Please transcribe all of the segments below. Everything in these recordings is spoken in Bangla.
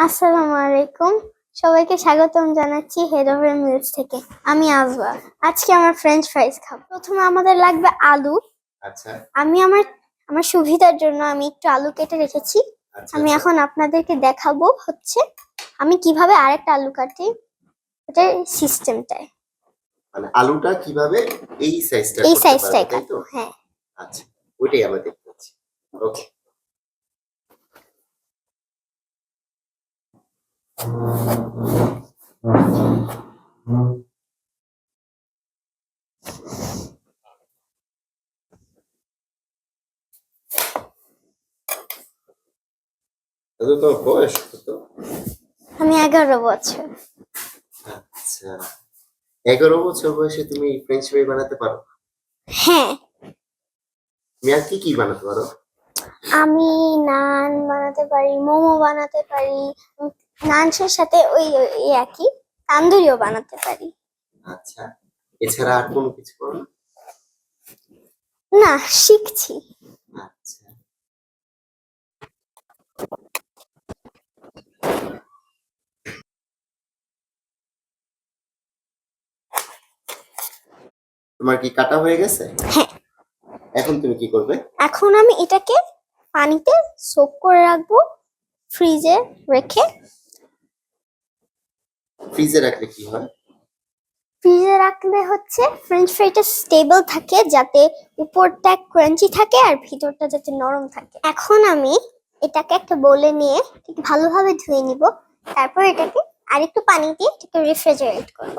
আসসালামু আলাইকুম। সবাইকে স্বাগতম জানাচ্ছি হেড ওভার মিলস থেকে। আমি আজওয়া। আজকে আমরা ফ্রেঞ্চ ফ্রাইজ খাবো। প্রথমে আমাদের লাগবে আলু। আচ্ছা আমি আমার আমার সুবিধার জন্য আমি একটু আলু কেটে রেখেছি। আচ্ছা আমি আচ্ছা। এখন আপনাদেরকে দেখাবো হচ্ছে আমি কিভাবে আরেকটা আলু কাটি, এটার সিস্টেমটায়। মানে আলুটা কিভাবে এই সাইজটা এই করতে পারবে, সাইজটাই তাই তো? কাটবো। হ্যাঁ, আচ্ছা, ওইটাই আমরা দেখতে পাচ্ছি। ওকে। দাদু, তোর বয়স কত? আমি 11 বছর। আচ্ছা, 11 বছর বয়সে তুমি ফ্রেঞ্চ ফ্রাই বানাতে পারো? হ্যাঁ, তুমি আর কি কি বানাতে পারো? আমি নান বানাতে পারি, মোমো বানাতে পারি, নানসের সাথে ওই একই তান্দুরিও বানাতে পারি। আচ্ছা, এছাড়া আর কোনো কিছু করো না? না, শিখছি। আচ্ছা, তোমার কি কাটা হয়ে গেছে? হ্যাঁ, এখন তুমি কি করবে? এখন আমি এটাকে পানিতে সোক করে রাখবো, ফ্রিজে রেখে। ফ্রিজে রাখলে কি হয়? ফ্রিজে রাখলে হচ্ছে ফ্রেঞ্চ ফ্রাইটা স্টেবল থাকে, যাতে উপরটা ক্রাঞ্চি থাকে আর ভিতরটা যাতে নরম থাকে। এখন আমি এটাকে একটা বোলে নিয়ে এটাকে ভালোভাবে ধুয়ে নিব। তারপর এটাকে আরেকটু পানি দিয়ে এটাকে রেফ্রিজারেট করব।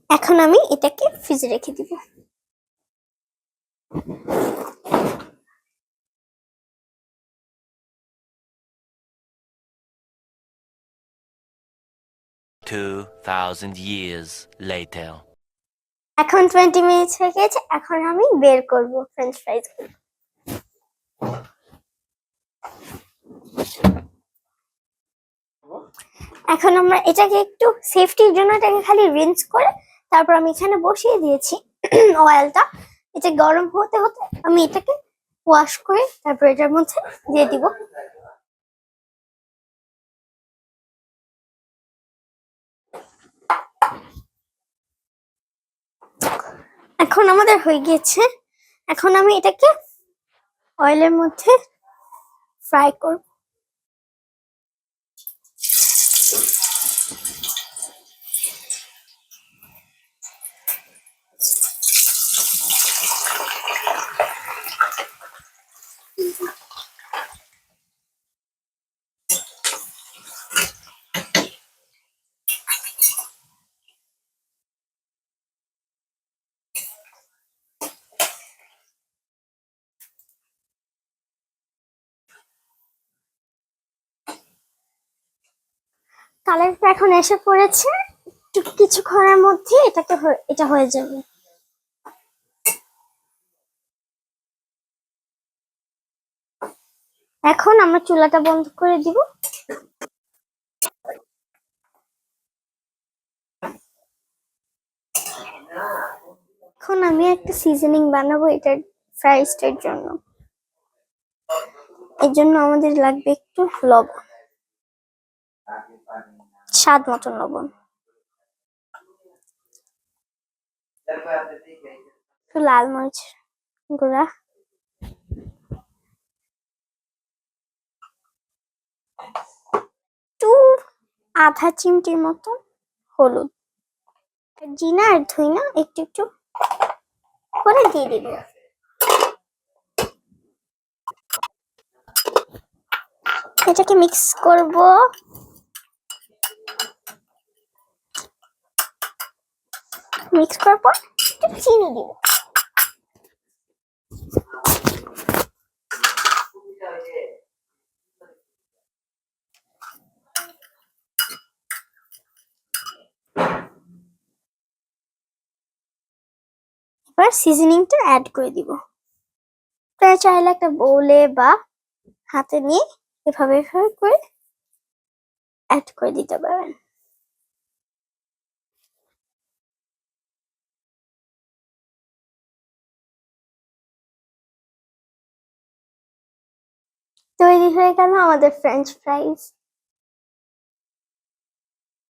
এখন আমি এটাকে ফ্রিজে রেখে দিব। 2,000 years later. এখন 20 মিনিট হয়ে গেছে। এখন আমি বের করব ফ্রেঞ্চ ফ্রাইজ গুলো। এখন আমরা এটাকে একটু সেফটির জন্য এটাকে খালি রিন্স করে তারপর আমি এখানে বসিয়ে দিয়েছি অয়েলটা। এটা গরম হতে হতে আমি এটাকে ওয়াশ করে তারপর এটার মধ্যে দিয়ে দিব। এখন আমাদের হয়ে গিয়েছে। এখন আমি এটাকে অয়েলের মধ্যে ফ্রাই করব। কালারটা এখন এসে পড়েছে। কিছুক্ষণের মধ্যে এটা হয়ে যাবে। এখন আমরা চুলাটা বন্ধ করে দিব। এখন আমি একটা সিজনিং বানাবো এটার ফ্রাইসটার জন্য। এর জন্য আমাদের লাগবে একটু লবণ, স্বাদ মতন লবণ, একটু লাল মরিচ গুঁড়া, একটু আধা চিমটির মতো হলুদ, জিরা আর ধইনা একটু একটু করে দিয়ে দিব। এটাকে মিক্স করব। মিক্স করার পর একটু চিনি দিব। এবার সিজনিংটা অ্যাড করে দিব। আপনারা চাইলে একটা বোলে বা হাতে নিয়ে এভাবে এভাবে করে অ্যাড করে দিতে পারেন। তৈরি হয়ে গেল আমাদের ফ্রেঞ্চ ফ্রাইজ।